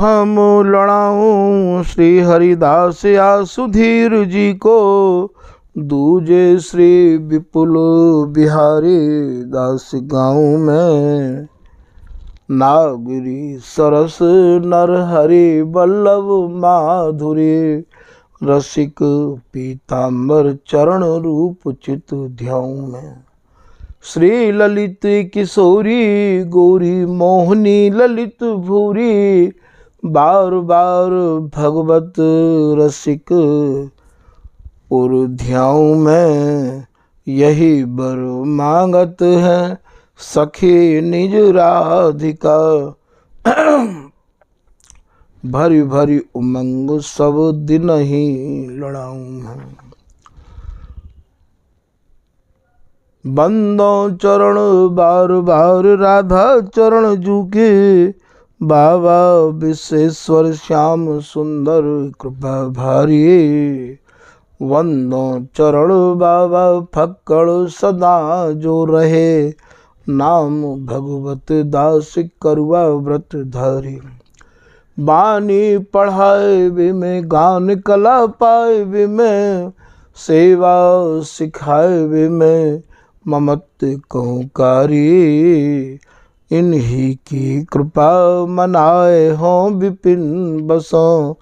प्रथम लड़ाऊं श्री हरिदास या सुधीर जी को, दूजे श्री विपुल बिहारी दास गाँव में। नागरी सरस नरहरि वल्लभ माधुरी, रसिक पीताम्बर चरण रूप चित ध्याऊं में। श्री ललित किशोरी गौरी मोहनी ललित भूरी, बार बार भगवत रसिक और ध्याऊं में। यही बर मांगत है सखी निज राधिका, भरी भरी उमंग सब दिन ही लड़ाऊं। बंदो चरण बार बार राधा चरण जूके, बाबा विश्वेश्वर श्याम सुंदर कृपा भारी। वंदो चरण बाबा फक्कड़ सदा जो रहे, नाम भगवत दास करुआ व्रत धारी। बानी पढ़ाए वे में गान कला पाए वे में, सेवा सिखाए वे में ममत कहूकारी। इन्हीं की कृपा मनाए हों विपिन बसों,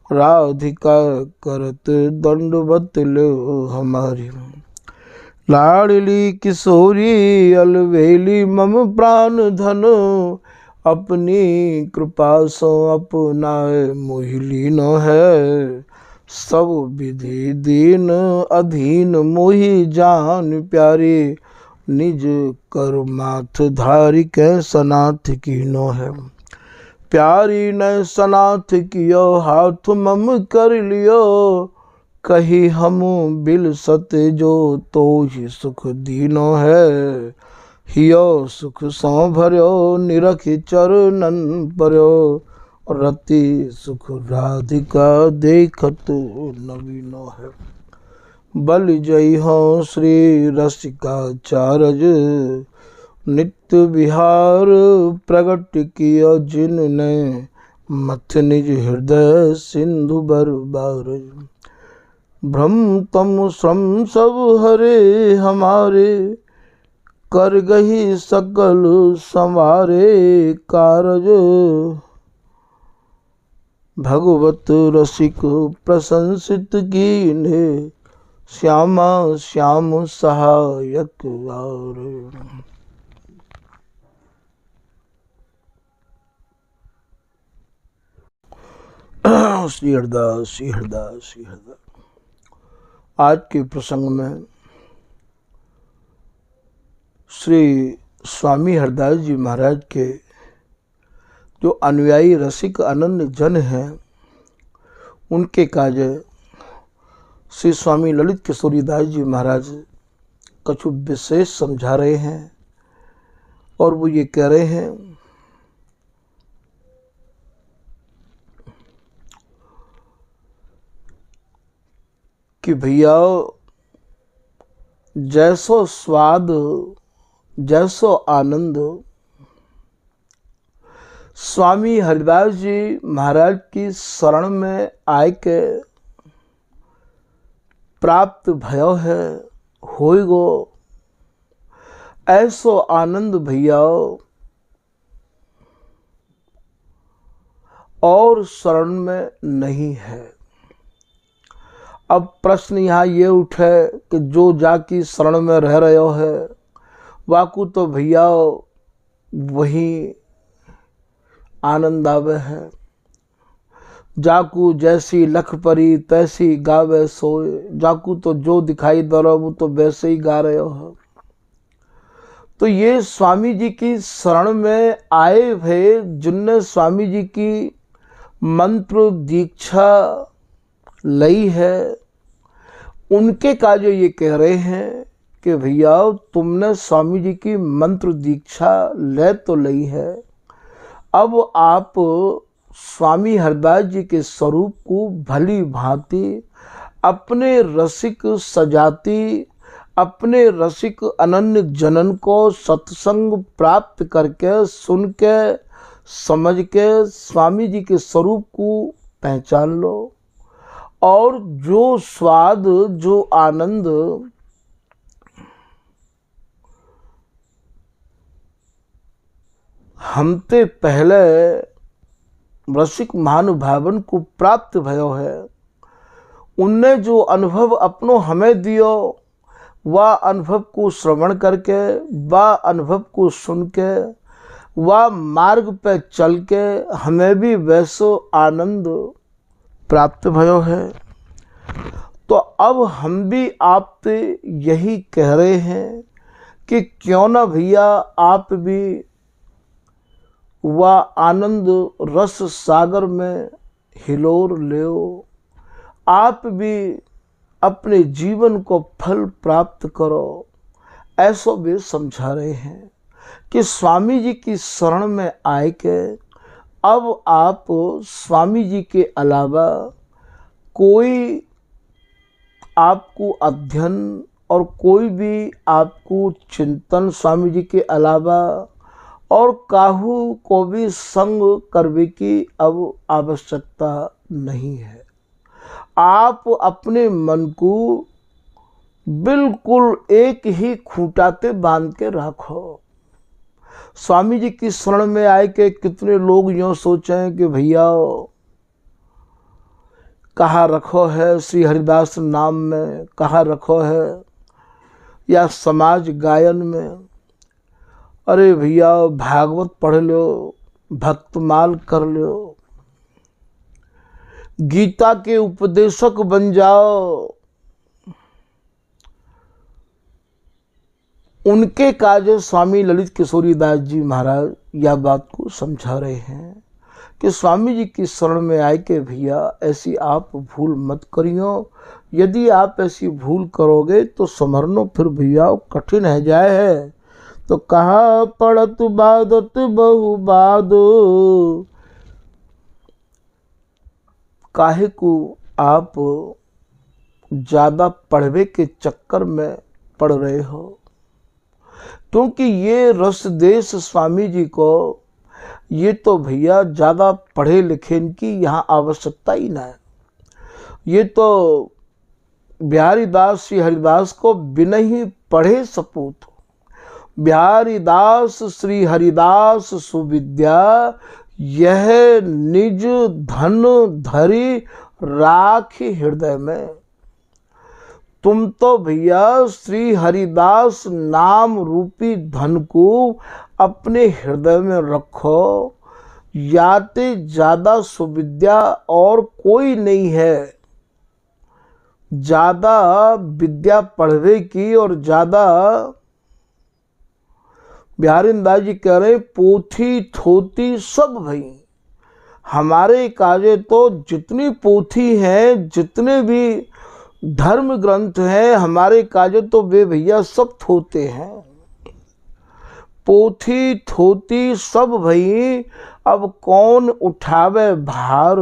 राधिका करत दंडवत लो हमारी। लाडली किशोरी अलवेली मम प्राण धनो, अपनी कृपा सो अपनाए मोहि नो है। सब विधि दीन अधीन मोहि जान प्यारे, निज कर माथ धारी कै सनाथ कीनो है। प्यारी न सनाथ कियो हाथ मम कर लियो, कही हम बिल सत जो तो ही सुख दीनो है। हियो सुख सौ भर्यो निरख चरणन पर्यो, रति सुख राधिका देखत नवीनो है। बल जय हो श्री रसिकाचार्य, नित्य विहार प्रगट किया जिनने, मथ निज हृदय सिंधु बर बार। भ्रम तम श्रम सब हरे हमारे, कर गही सकल संवारे कारज। भगवत रसिक प्रशंसित कीन्हे, श्यामा श्याम सहायक आर। श्री हरदास श्री हरदास श्री हरदास। आज के प्रसंग में श्री स्वामी हरदास जी महाराज के जो अनुयायी रसिक अनन्य जन हैं, उनके कार्य श्री स्वामी ललित किशोरी दास जी महाराज कछु विशेष समझा रहे हैं। और वो ये कह रहे हैं कि भैया जैसो स्वाद जैसो आनंद स्वामी हरिदास जी महाराज की शरण में आय के प्राप्त भयो है होइगो, ऐसो आनंद भैया और शरण में नहीं है। अब प्रश्न यहाँ ये उठे कि जो जाकी शरण में रह रहे हो है, वाकू तो भैया वही आनंद आवे है। जाकू जैसी लख परी तैसी गावे सोए, जाकू तो जो दिखाई दे रहा वो तो वैसे ही गा रहे हो। तो ये स्वामी जी की शरण में आए हुए जिनने स्वामी जी की मंत्र दीक्षा लई है, उनके का जो ये कह रहे हैं कि भैया तुमने स्वामी जी की मंत्र दीक्षा ले तो लई है, अब आप स्वामी हरदास जी के स्वरूप को भली भांति अपने रसिक सजाती, अपने रसिक अनन्य जनन को सत्संग प्राप्त करके सुन के समझ के स्वामी जी के स्वरूप को पहचान लो, और जो स्वाद, जो आनंद हमते पहले रसिक महानुभावन को प्राप्त भयो है, उनने जो अनुभव अपनो हमें दियो, वह अनुभव को श्रवण करके, वह अनुभव को सुन के, वह मार्ग पे चल के हमें भी वैसो आनंद प्राप्त भयो है। तो अब हम भी आपसे यही कह रहे हैं कि क्यों ना भैया आप भी वह आनंद रस सागर में हिलोर लो, आप भी अपने जीवन को फल प्राप्त करो। ऐसा भी समझा रहे हैं कि स्वामी जी की शरण में आए के अब आप स्वामी जी के अलावा कोई आपको अध्ययन और कोई भी आपको चिंतन स्वामी जी के अलावा और काहू को भी संग करने की अब आवश्यकता नहीं है। आप अपने मन को बिल्कुल एक ही खूंटाते बांध के रखो। स्वामी जी की शरण में आए के कितने लोग यूँ सोचें कि भैया कहाँ रखो है श्री हरिदास नाम में, कहाँ रखो है या समाज गायन में। अरे भैया भागवत पढ़ लो, भक्तमाल कर लो, गीता के उपदेशक बन जाओ। उनके काज स्वामी ललित किशोरीदास जी महाराज यह बात को समझा रहे हैं कि स्वामी जी की शरण में आए के भैया ऐसी आप भूल मत करियो। यदि आप ऐसी भूल करोगे तो संभरनो फिर भैया कठिन है जाए है। तो कहा पढ़त बादत बहु बाद, काहे को आप ज़्यादा पढ़वे के चक्कर में पड़ रहे हो, क्योंकि ये रस देश स्वामी जी को ये तो भैया ज़्यादा पढ़े लिखे की यहाँ आवश्यकता ही ना है। ये तो बिहारी दास श्री हरिदास को बिना ही पढ़े सपूत। बिहारी दास श्री हरिदास सुविद्या, यह निज धन धरी राखी हृदय में। तुम तो भैया श्री हरिदास नाम रूपी धन को अपने हृदय में रखो। याते ज़्यादा सुविद्या और कोई नहीं है। ज़्यादा विद्या पढ़वे की और ज़्यादा बिहारी दास जी कह रहे पोथी थोती सब भई। हमारे काजे तो जितनी पोथी हैं, जितने भी धर्म ग्रंथ हैं हमारे काजे तो वे भैया सब थोते हैं। पोथी थोती सब भई, अब कौन उठावे भार।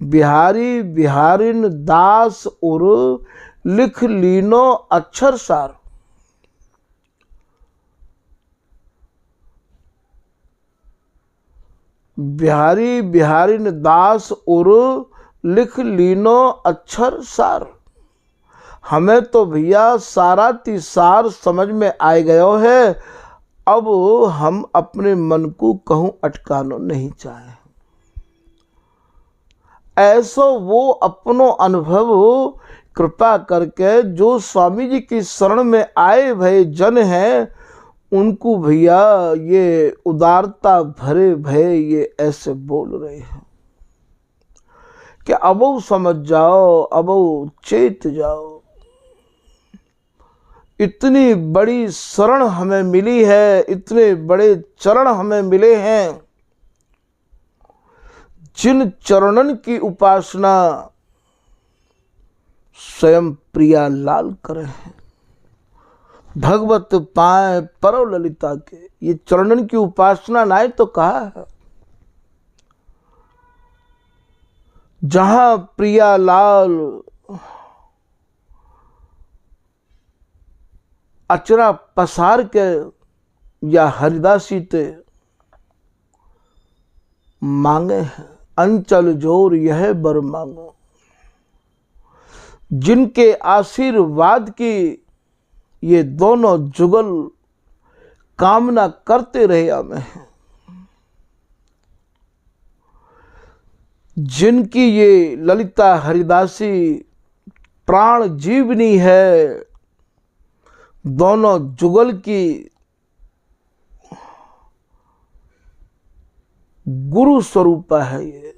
बिहारी बिहारिन दास उर, लिख लीनो अक्षर सार। बिहारी बिहारिन दास उर, लिख लीनो अक्षर सार। हमें तो भैया सारा तिसार समझ में आ गयो है। अब हम अपने मन को कहूँ अटकानो नहीं चाहे। ऐसो वो अपनो अनुभव कृपा करके जो स्वामी जी की शरण में आए भय जन हैं, उनको भैया ये उदारता भरे भय ये ऐसे बोल रहे हैं कि अब समझ जाओ, अब चेत जाओ। इतनी बड़ी शरण हमें मिली है, इतने बड़े चरण हमें मिले हैं, जिन चरणन की उपासना स्वयं प्रिया लाल करे हैं। भगवत पाए परव ललिता के, ये चरणन की उपासना नाय तो कहा है। जहां प्रिया लाल अचरा पसार के या हरिदासी ते मांगे हैं, अंचल जोर यह बर मांगो। जिनके आशीर्वाद की ये दोनों जुगल कामना करते रहे हमें, जिनकी ये ललिता हरिदासी प्राण जीवनी है, दोनों जुगल की गुरु स्वरूप है। ये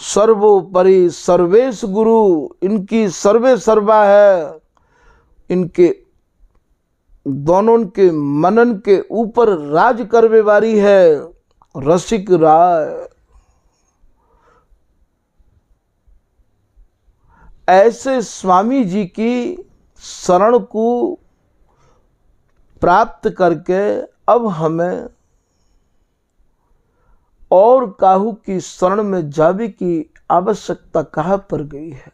सर्वोपरि सर्वेश गुरु, इनकी सर्वे सर्वा है। इनके दोनों के मनन के ऊपर राज करने वाली है रसिक राय। ऐसे स्वामी जी की शरण को प्राप्त करके अब हमें और काहू की शरण में जाने की आवश्यकता कहाँ पर गई है।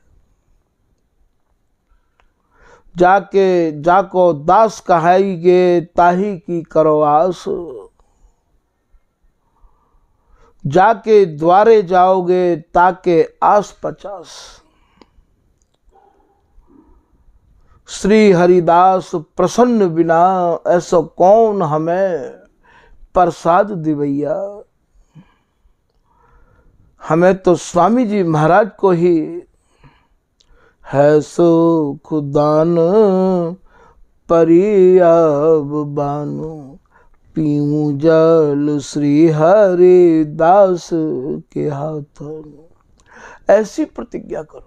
जाके जाको दास कहाईगे ताही की करवास, जाके द्वारे जाओगे ताके आस पचास। श्री हरिदास प्रसन्न बिना ऐसा कौन हमें प्रसाद दिवैया। हमें तो स्वामी जी महाराज को ही है सुख दान परियाब बानो, पीऊं जल श्री हरिदास के हाथों। ऐसी प्रतिज्ञा करो,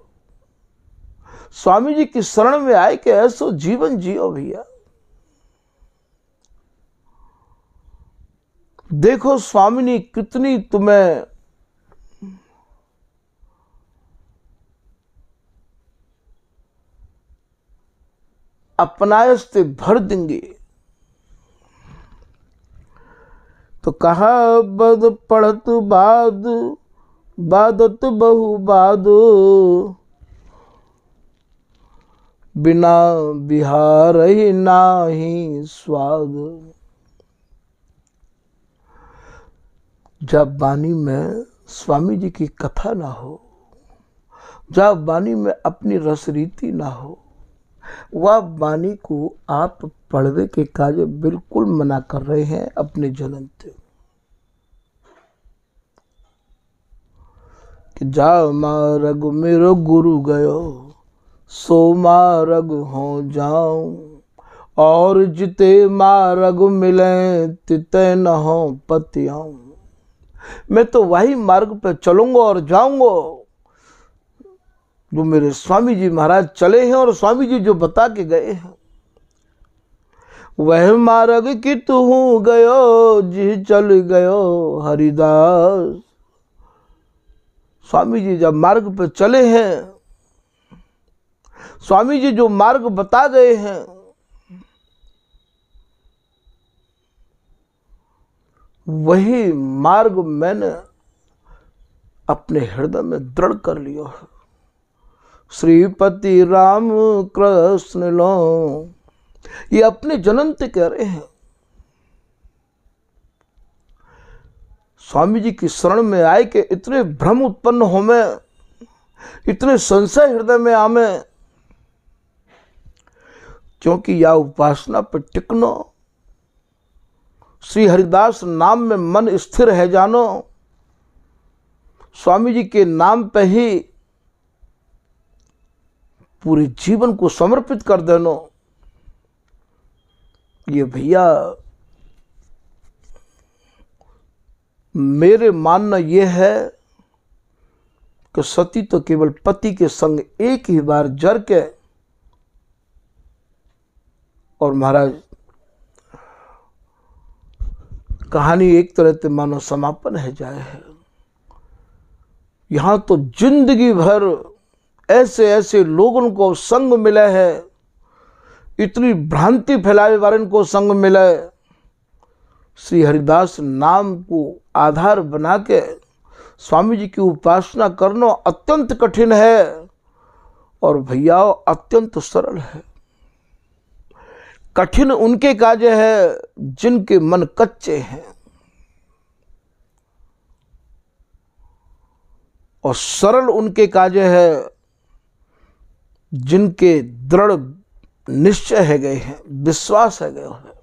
स्वामी जी की शरण में आए कि ऐसो जीवन जियो भैया। देखो स्वामी ने कितनी तुम्हें अपनायस्ते भर देंगे। तो कहा बद पढ़त बाद बादत बहु बाद, बिना बिहार ही नाही स्वाद। जब वाणी में स्वामी जी की कथा ना हो, जब वाणी में अपनी रसरीति ना हो, वह वाणी को आप पढ़वे के कार्य बिल्कुल मना कर रहे हैं अपने जन्म से। कि जा मार्ग मेरो गुरु गयो, सो मार्ग हो जाऊं, और जिते मार्ग मिले तिते न हो पतियाऊं। मैं तो वही मार्ग पे चलूंगा और जाऊंगा जो मेरे स्वामी जी महाराज चले हैं और स्वामी जी जो बता के गए हैं। वह मार्ग की तू गयो जी चल गयो हरिदास। स्वामी जी जब मार्ग पे चले हैं, स्वामी जी जो मार्ग बता गए हैं, वही मार्ग मैंने अपने हृदय में दृढ़ कर लिया है। श्रीपति राम कृष्ण लो, ये अपने जन्म से कह रहे हैं। स्वामी जी की शरण में आए कि इतने भ्रम उत्पन्न हो में, इतने संशय हृदय में आमे, क्योंकि यह उपासना पर टिकनो, श्री हरिदास नाम में मन स्थिर है जानो, स्वामी जी के नाम पे ही पूरे जीवन को समर्पित कर देनो। ये भैया मेरे मानना यह है कि सती तो केवल पति के संग एक ही बार जर के, और महाराज कहानी एक तरह से मानो समापन है जाए है। यहां तो जिंदगी भर ऐसे ऐसे लोगों को संग मिला है, इतनी भ्रांति फैलाए वाले को संग मिला है। श्री हरिदास नाम को आधार बना के स्वामी जी की उपासना करना अत्यंत कठिन है, और भैया अत्यंत सरल है। कठिन उनके कार्य है जिनके मन कच्चे हैं। और सरल उनके काजे है जिनके दृढ़ निश्चय है गए हैं, विश्वास है गए हैं।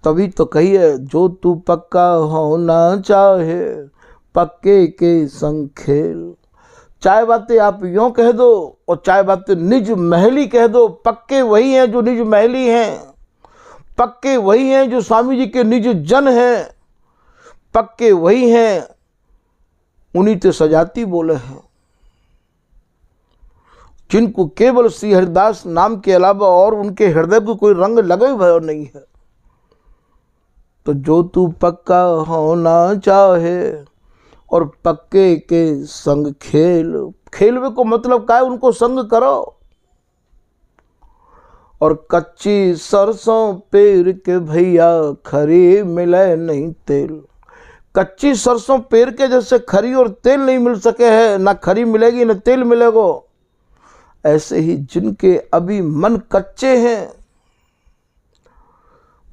तभी तो कहिए जो तू पक्का होना चाहे पक्के के संग खेल। चाहे बातें आप यूं कह दो और चाहे बातें निज महली कह दो, पक्के वही हैं जो निज महली हैं, पक्के वही हैं जो स्वामी जी के निज जन हैं, पक्के वही हैं उन्हीं ते सजाती बोले हैं, जिनको केवल श्री हरिदास नाम के अलावा और उनके हृदय को कोई रंग लगे भय नहीं है। तो जो तू पक्का होना चाहे और पक्के के संग खेल। खेलवे को मतलब क्या है, उनको संग करो। और कच्ची सरसों पेर के भैया खरी मिले नहीं तेल। कच्ची सरसों पेर के जैसे खरी और तेल नहीं मिल सके है, ना खरी मिलेगी ना तेल मिलेगा, ऐसे ही जिनके अभी मन कच्चे हैं,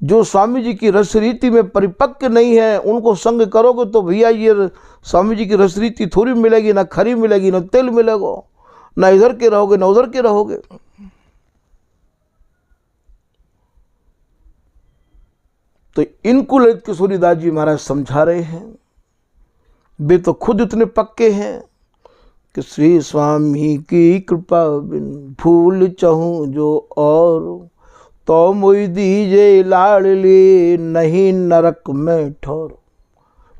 जो स्वामी जी की रसरीति में परिपक्व नहीं है, उनको संग करोगे तो भैया ये स्वामी जी की रसरीति थोड़ी मिलेगी, ना खरी मिलेगी ना तेल मिलेगा, ना इधर के रहोगे ना उधर के रहोगे। तो इनको ललित किशोरीदास जी महाराज समझा रहे हैं। वे तो खुद इतने पक्के हैं कि श्री स्वामी की कृपा बिन भूल चाहूं जो और, तो मुझ दीजे लाडली नहीं नरक में ठोर।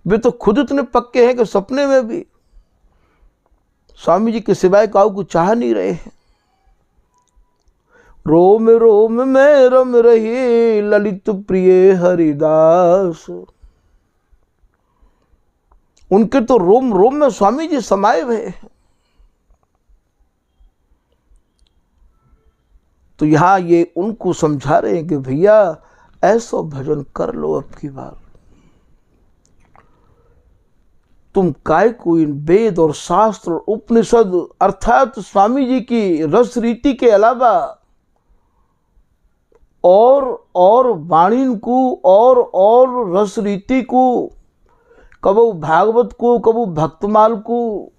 वे तो खुद इतने पक्के हैं कि सपने में भी स्वामी जी के सिवाय काऊ को चाह नहीं रहे हैं। रोम रोम में रम रही ललित प्रिय हरिदास। उनके तो रोम रोम में स्वामी जी समाये हुए हैं। तो यहां ये उनको समझा रहे हैं कि भैया ऐसा भजन कर लो अब की बार। तुम काय को इन वेद और शास्त्र और उपनिषद अर्थात स्वामी जी की रस रीति के अलावा और वाणी को और रस रीति को, कबू भागवत को कबू भक्तमाल को,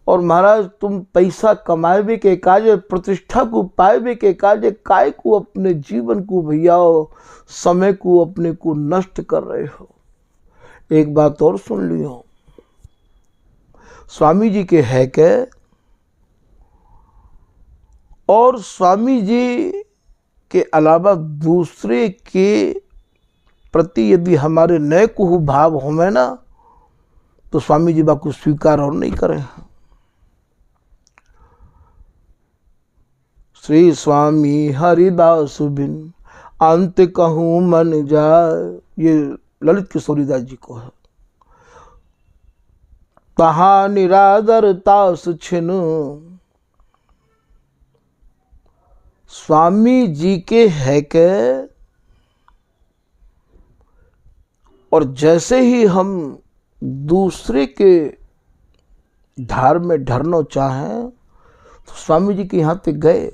और महाराज तुम पैसा कमाएबे के काजे प्रतिष्ठा को पाएबे के काजे काय को अपने जीवन को भैया समय को अपने को नष्ट कर रहे हो। एक बात और सुन लियो, स्वामी जी के है के और स्वामी जी के अलावा दूसरे के प्रति यदि हमारे नए को भाव होवे ना, तो स्वामी जी बाको स्वीकार और नहीं करें। श्री स्वामी हरिदास बिन अंत कहूँ मन जाए, ये ललित किशोरीदास जी को है। तहाँ निरादरता छिन, स्वामी जी के है के और जैसे ही हम दूसरे के धार में ढरना चाहें तो स्वामी जी के यहाँ तक गए।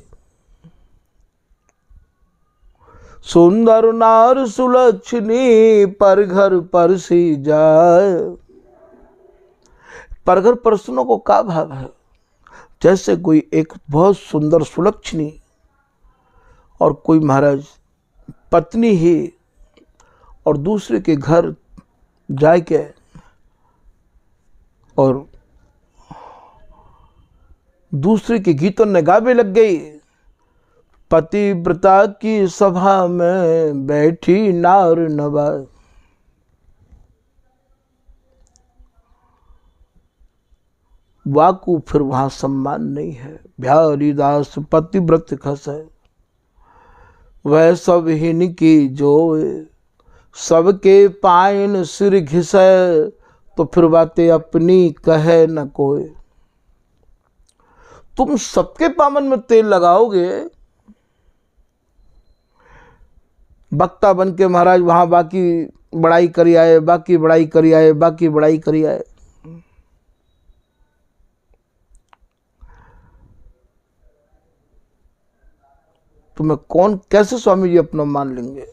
सुंदर नार सुलक्षणी पर घर पर सी जाए। परघर परसनों को क्या भाव है, जैसे कोई एक बहुत सुंदर सुलक्षणी और कोई महाराज पत्नी ही और दूसरे के घर जाके और दूसरे के गीतों ने गावे लग गई। पतिव्रता की सभा में बैठी नार नवा। वाकु फिर वहां सम्मान नहीं है। बिहारीदास पतिव्रत खस है, वह सब हिन की जो सबके पायन सिर घिसे, तो फिर बातें अपनी कहे न कोई। तुम सबके पामन में तेल लगाओगे, वक्ता बन के महाराज वहां बाकी बड़ाई करी आए, बाकी बड़ाई करी आए, बाकी बड़ाई करी आए। तुम्हें कौन कैसे स्वामी जी अपना मान लेंगे।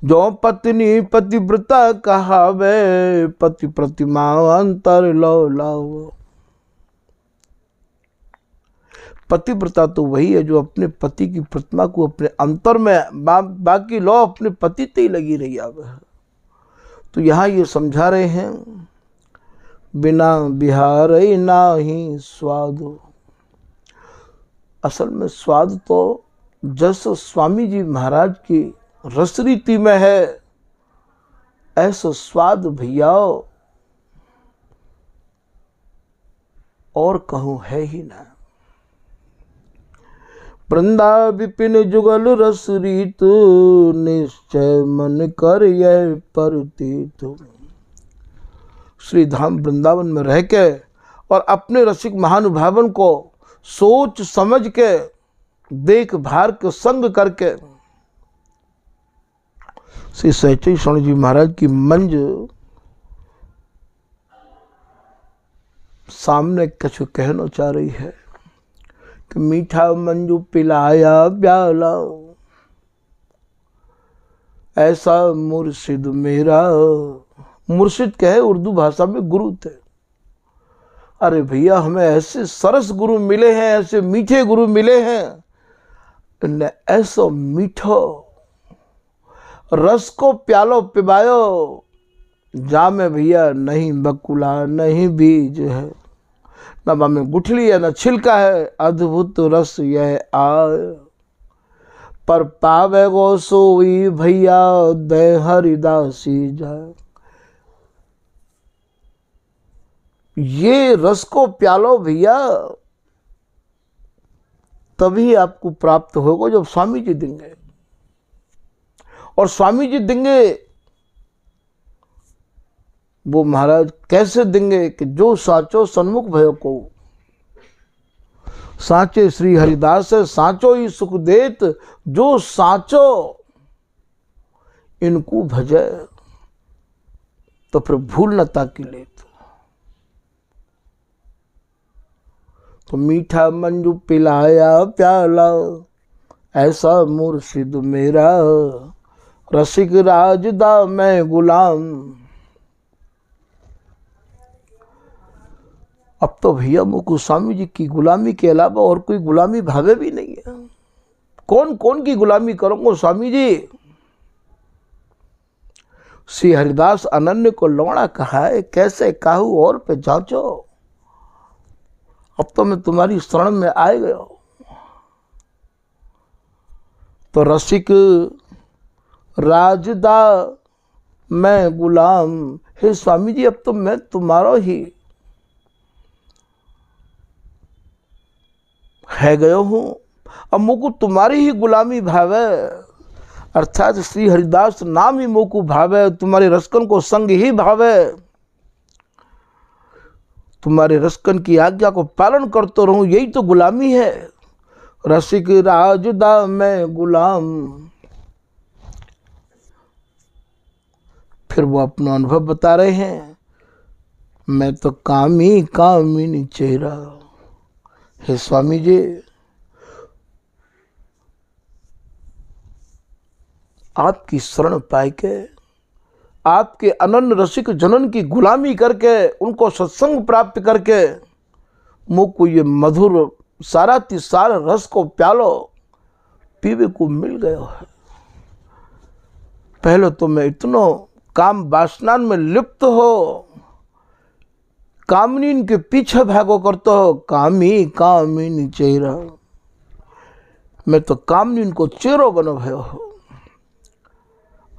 जो पत्नी पतिव्रता कहावे, पति प्रतिमा अंतर लो लाओ। पतिव्रता तो वही है जो अपने पति की प्रतिमा को अपने अंतर में बाकी लो अपने पति ते ही लगी रही आवे। तो यहाँ ये समझा रहे हैं, बिना बिहार ना ही स्वाद। असल में स्वाद तो जैसे स्वामी जी महाराज की रसरीति में है, ऐसा स्वाद भैया और कहूं है ही ना। वृंदा विपिन जुगल रस रीत, निश्चय मन कर यह परतीत। श्री धाम वृंदावन में रह के और अपने रसिक महानुभावन को सोच समझ के देख भार के संग करके श्री सहचरी स्वामी जी महाराज की मंज सामने कछु कहना चाह रही है कि मीठा मंजू पिलाया प्याला, ऐसा मुर्शिद मेरा। मुर्शिद कहे उर्दू भाषा में गुरु थे। अरे भैया हमें ऐसे सरस गुरु मिले हैं, ऐसे मीठे गुरु मिले हैं, इन्हें ऐसा मीठो रस को प्यालो पिबायो, जामे भैया नहीं बकुला नहीं बीज है, न में गुठली है न छिलका है, अद्भुत रस यह आय। पर पावे गो सोई भैया दे हरिदासी जाए। ये रस को प्यालो भैया, तभी आपको प्राप्त होगा जब स्वामी जी देंगे। और स्वामी जी देंगे वो महाराज कैसे देंगे कि जो साचो सन्मुख भयो को, साचे श्री हरिदास है साचो ही सुख देत, जो साचो इनको भजे तो फिर भूल न ताकि लेत। तो मीठा मंजू पिलाया प्याला, ऐसा मुर्शिद मेरा, रसिक राजदा मैं गुलाम। अब तो भैया मुझको स्वामी जी की गुलामी के अलावा और कोई गुलामी भावे भी नहीं है। कौन कौन की गुलामी करूंगा स्वामी जी। श्री हरिदास अनन्य को लौड़ा कहा है, कैसे काहू और पे जांचो, अब तो मैं तुम्हारी शरण में आए गया। तो रसिक राजदा मैं गुलाम, हे स्वामी जी अब तो मैं तुम्हारा ही है गयो हूं, अब मुझको तुम्हारी ही गुलामी भावे। अर्थात श्री हरिदास नाम ही मुझको भावे, तुम्हारे रसकन को संग ही भावे, तुम्हारे रसकन की आज्ञा को पालन करते रहूं, यही तो गुलामी है। रसिक राजदा मैं गुलाम। फिर वो अपना अनुभव बता रहे हैं, मैं तो कामिनी चेहरा। हे स्वामी जी आपकी शरण पाए के, आपके अनन्य रसिक जनन की गुलामी करके, उनको सत्संग प्राप्त करके मुझको ये मधुर सारा तिसार रस को प्यालो पीवे को मिल गया है। पहले तो मैं इतनो काम वासना में लिप्त हो, कामनी के पीछे भागो करते हो, कामिनी चेहरा। मैं तो कामनी को चेहरो बनो भयो हो।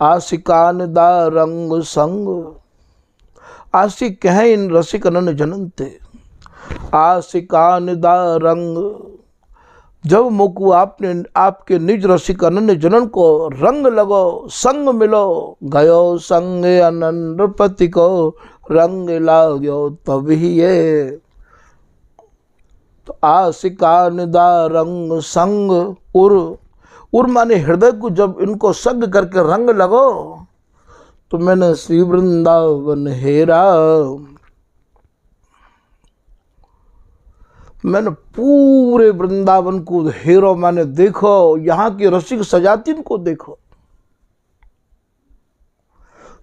आशिकान दा रंग संग, आशिक कहे इन रसिक अनन्य जननते। आशिकान दा रंग, जब मुकु आपने आपके निज रसिक अनन्य जनन को रंग लगो, संग मिलो, गयो संग अनन्य पति को रंग लागो तभी ये। तो आशिकान दा रंग संग, उर माने हृदय को जब इनको संग करके रंग लगो, तो मैंने श्री वृंदावन हेरा। मैंने पूरे वृंदावन को हेरो, माने देखो यहाँ की रसिक सजातीन को देखो।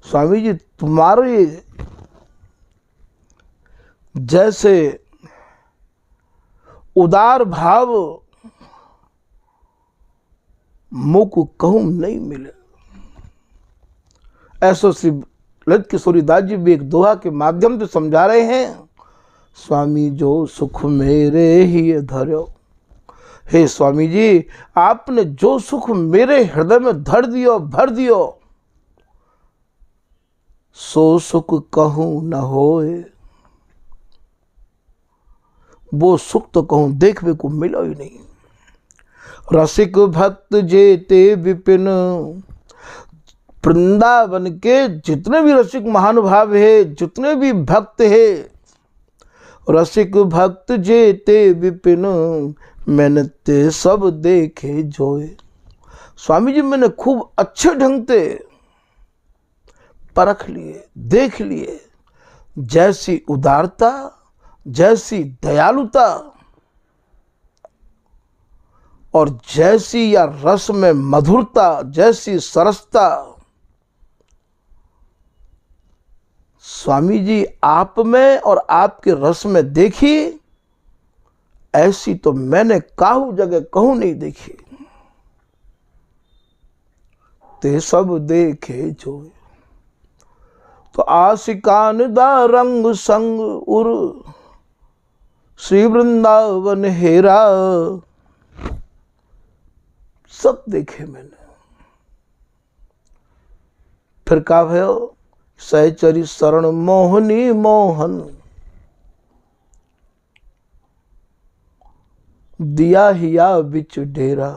स्वामी जी तुम्हारे जैसे उदार भाव मुख कहूं नहीं मिले। ऐसो श्री ललित किशोरी दास जी भी एक दोहा के माध्यम से समझा रहे हैं, स्वामी जो सुख मेरे ही धर्यो। हे स्वामी जी, आपने जो सुख मेरे हृदय में धर दियो, भर दियो, सो सुख कहूं न होए। वो सुख तो कहूं देखने को मिला ही नहीं। रसिक भक्त जेते विपिन, वृंदावन के जितने भी रसिक महानुभाव है, जितने भी भक्त है, रसिक भक्त जेते विपिन, मैंने ते सब देखे जोए। स्वामी जी मैंने खूब अच्छे ढंग से परख लिए, देख लिए, जैसी उदारता, जैसी दयालुता और जैसी या रस में मधुरता, जैसी सरसता स्वामी जी आप में और आपके रस में देखी, ऐसी तो मैंने काहू जगह कहूं नहीं देखी। ते सब देखे जो, तो आशिकान दा रंग संग उर, श्री वृंदावन हेरा, सब देखे मैंने। फिर का भयो, सहचरी शरण मोहनी मोहन, दिया हिया बिच डेरा।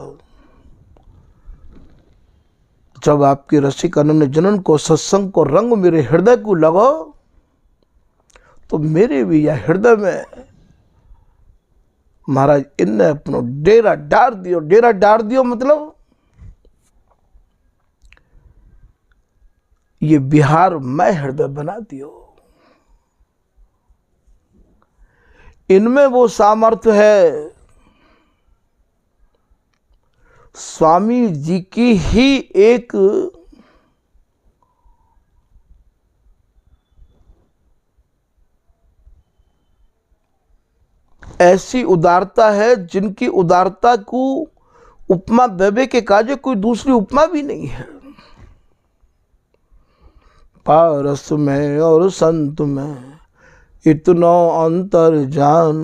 जब आपकी रसिक अनन्य जनन को, सत्संग को रंग मेरे हृदय को लगो, तो मेरे भी यह हृदय में महाराज इनने अपनो डेरा डार दियो। डेरा डार दियो मतलब ये बिहार मैं हृदय बना दियो। इनमें वो सामर्थ्य है, स्वामी जी की ही एक ऐसी उदारता है जिनकी उदारता को उपमा देवे के काजे कोई दूसरी उपमा भी नहीं है। पारस में और संत में इतना अंतर जान,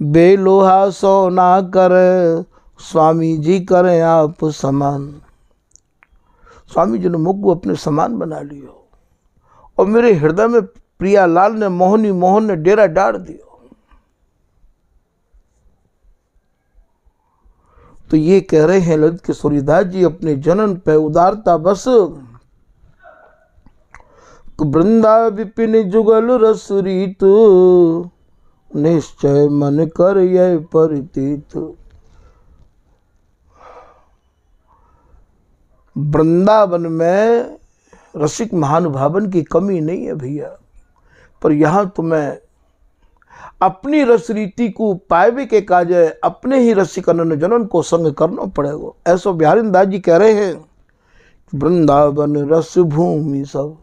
बेलोहा सोना करे, स्वामी जी करें आप समान। स्वामी जी ने मुख को अपने समान बना लियो और मेरे हृदय में प्रियालाल ने, मोहनी मोहन ने डेरा डाल दियो। तो ये कह रहे हैं ललित किशोरी दास जी अपने जनन पे उदारता बस, वृंदा विपिन जुगल रस रीत, निश्चय मन कर यह परितीत। वृंदावन में रसिक महानुभावन की कमी नहीं है भैया, पर यहाँ तुम्हें अपनी रस रीति को पाएबे के काजे अपने ही रसिक अनन्य जनन को संग करना पड़ेगा। ऐसो बिहारी दास जी कह रहे हैं, वृंदावन रस भूमि सब,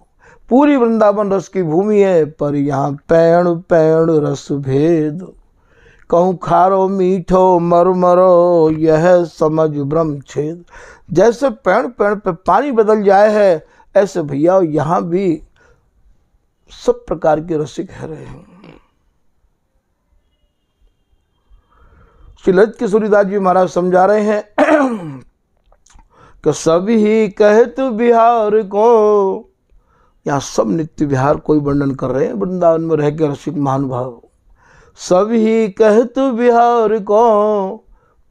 पूरी वृंदावन रस की भूमि है, पर यहाँ पैण पैण रस भेद, कहूँ खारो मीठो मरमरो, यह समझ ब्रह्म छेद। जैसे पेड़ पेड़ पे पानी बदल जाए है, ऐसे भैया यहाँ भी सब प्रकार के रसिक है रहे हैं। श्री ललित किशोरी दास जी महाराज समझा रहे हैं कि सभी कहत बिहार को, यहाँ सब नित्य विहार कोई वर्णन कर रहे हैं वृंदावन में रह के रसिक महानुभाव। सभी कहत बिहार को,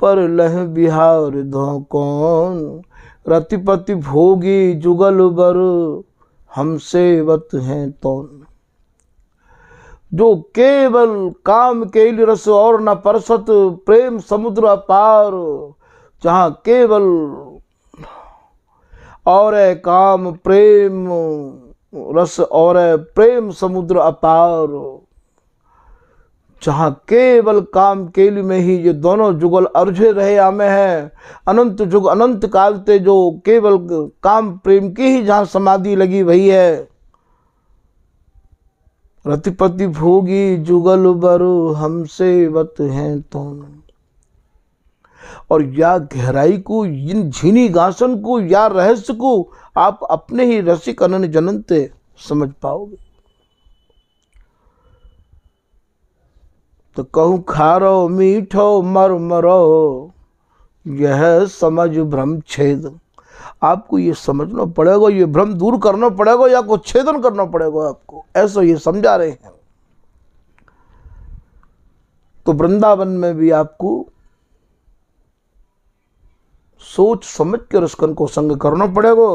पर लह बिहार दो कौन, रतिपति भोगी जुगल बर, हम सेवत हैं तौन। जो केवल काम के रस और न परसत, प्रेम समुद्र अपार, जहाँ केवल और काम प्रेम रस और प्रेम समुद्र अपार, जहाँ केवल काम केली में ही ये दोनों जुगल अर्झे रहे आमे हैं, अनंत जुग अनंत काल ते जो केवल काम प्रेम की ही जहाँ समाधि लगी भई है। रतिपति भोगी जुगल बरु हमसे वत हैं तुम। और या गहराई को, इन झीनी घासन को, या रहस्य को आप अपने ही रसिक अनन जननते समझ पाओगे। तो कहूं खारो मीठो मर मरो, यह समझ भ्रम छेद। आपको ये समझना पड़ेगा, ये भ्रम दूर करना पड़ेगा, या को छेदन करना पड़ेगा आपको, ऐसा ये समझा रहे हैं। तो वृंदावन में भी आपको सोच समझ कर रसकन को संग करना पड़ेगा।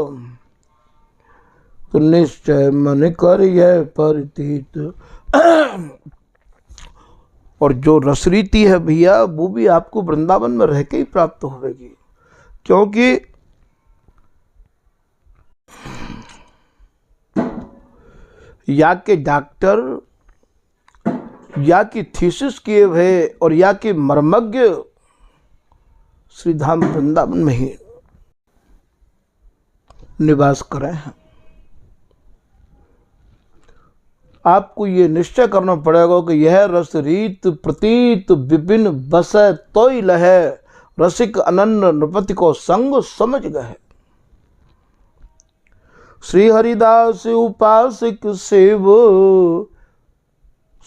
तो निश्चय मन कर यह परितीत। और जो रसरीति है भैया, वो भी आपको वृंदावन में रह के ही प्राप्त होगी। क्योंकि या के डॉक्टर, या की थीसिस किए हुए और या के मर्मज्ञ श्री धाम वृंदावन में ही निवास करें हैं। आपको ये निश्चय करना पड़ेगा कि यह रस रीत प्रतीत विपिन बसै तोय लहे, रसिक अनन्य नृपति को संग समझ गए। श्री हरिदास उपासक सेव,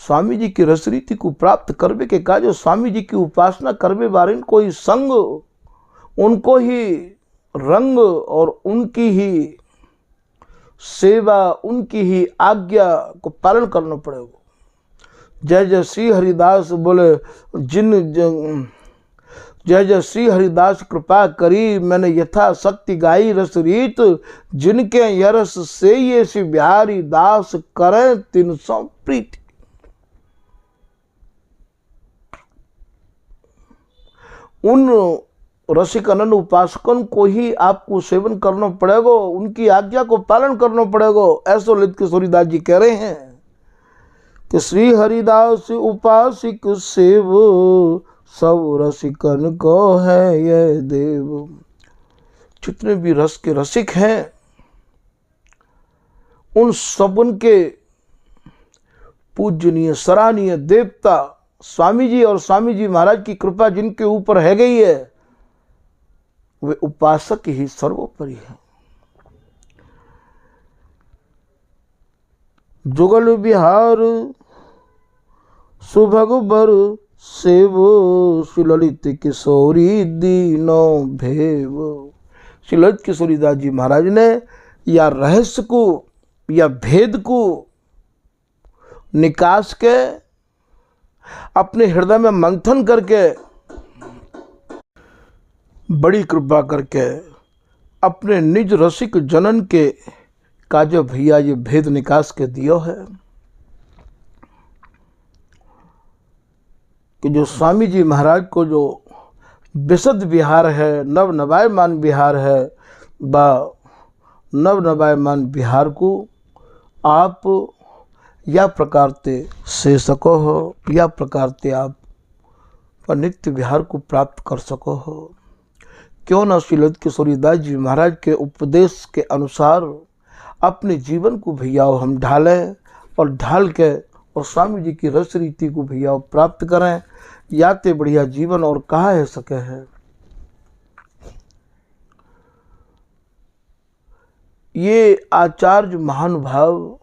स्वामी जी की रसरीति को प्राप्त करने के काज स्वामी जी की उपासना करने वाले कोई संग, उनको ही रंग और उनकी ही सेवा, उनकी ही आज्ञा को पालन करना पड़ेगा। जय जय श्री हरिदास बोले, जय जय श्री हरिदास कृपा करी, मैंने यथा शक्ति गाई रसरीत, जिनके यरस से ये श्री बिहारी दास करें 300 प्रीति। उन रसिक अनन्य उपासकों को ही आपको सेवन करना पड़ेगा, उनकी आज्ञा को पालन करना पड़ेगा। ऐसो ललित किशोरीदास जी कह रहे हैं कि श्री हरिदास उपासिक सेव, सब रसिकन को है यह देव। जितने भी रस के रसिक हैं, उन सबन के पूजनीय सराहनीय देवता स्वामी जी और स्वामी जी महाराज की कृपा जिनके ऊपर है गई है, वे उपासक ही सर्वोपरि है। जुगल बिहार सुभग बर सेव, ललित किशोरी दीनो भेव। श्री ललित किशोरीदास जी महाराज ने या रहस्य को या भेद को निकास के अपने हृदय में मंथन करके, बड़ी कृपा करके अपने निज रसिक जनन के काज भैया ये भेद निकास के दियो है कि जो स्वामी जी महाराज को जो विशुद्ध विहार है, नव नवायमान विहार है, व नव नवायमान विहार को आप या प्रकार से सको हो, या प्रकार से आप नित्य विहार को प्राप्त कर सको हो। क्यों न श्री ललित किशोरीदास जी महाराज के उपदेश के अनुसार अपने जीवन को भैया हम ढालें, और ढाल के और स्वामी जी की रस रीति को भैया प्राप्त करें। याते बढ़िया जीवन और कहाँ है सके है। ये आचार्य महानुभाव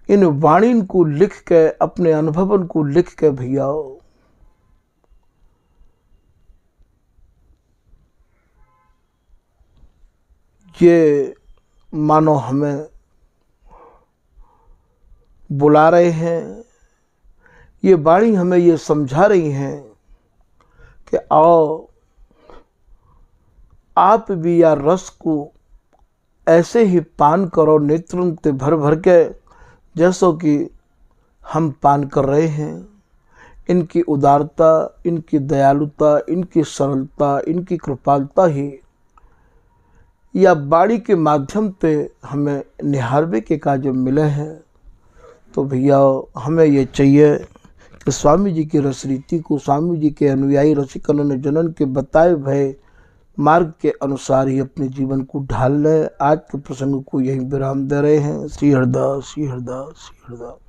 इन वाणी को लिख के, अपने अनुभवन को लिख के भैया ये मानो हमें बुला रहे हैं, ये वाणी हमें ये समझा रही हैं कि आओ आप भी या रस को ऐसे ही पान करो नेत्र भर भर के, जैसो कि हम पान कर रहे हैं। इनकी उदारता, इनकी दयालुता, इनकी सरलता, इनकी कृपालता ही या बाड़ी के माध्यम पे हमें निहारवे के काज मिले हैं। तो भैया हमें ये चाहिए कि स्वामी जी की रसरीति को, स्वामी जी के अनुयायी रसिकन जनन के बताए भय मार्ग के अनुसार ही अपने जीवन को ढाल लें। आज के प्रसंग को यहीं विराम दे रहे हैं। श्री हरदास, श्री हरदास, श्री हरदास।